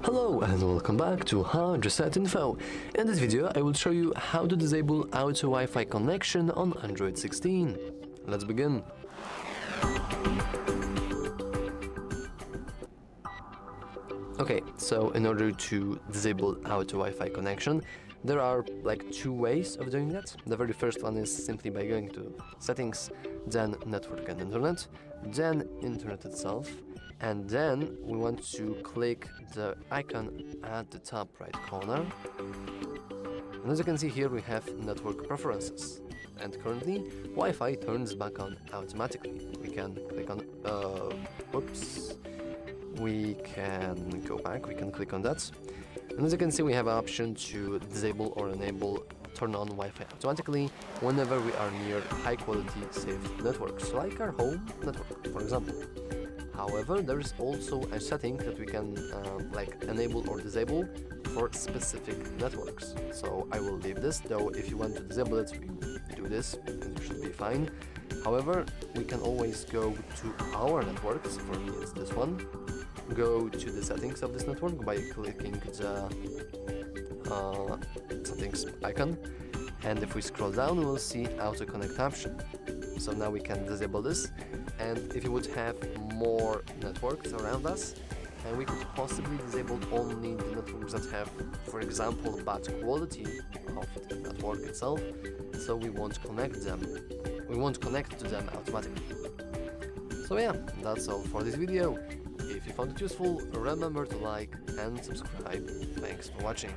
Hello and welcome back to HardReset.Info. In this video I will show you how to disable auto Wi-Fi connection on Android 16. Let's begin. Okay, so in order to disable auto Wi-Fi connection, there are like two ways of doing that. The very first one is simply by going to settings, then network and internet, then internet itself, and then we want to click the icon at the top right corner. And as you can see here, we have network preferences, and currently Wi-Fi turns back on automatically. We can click on we can go back, we can click on that, and as you can see we have an option to disable or enable turn on Wi-Fi automatically whenever we are near high quality safe networks, like our home network for example. However, there is also a setting that we can like enable or disable for specific networks. So I will leave this, though if you want to disable it, we do this and you should be fine. However, we can always go to our networks. For me it's this one. Go to the settings of this network by clicking the settings icon, and if we scroll down we will see auto connect option. So now we can disable this, and if you would have more networks around us, and we could possibly disable only the networks that have, for example, bad quality of the network itself, so we won't connect to them automatically. So yeah, that's all for this video. If you found it useful, remember to like and subscribe. Thanks for watching.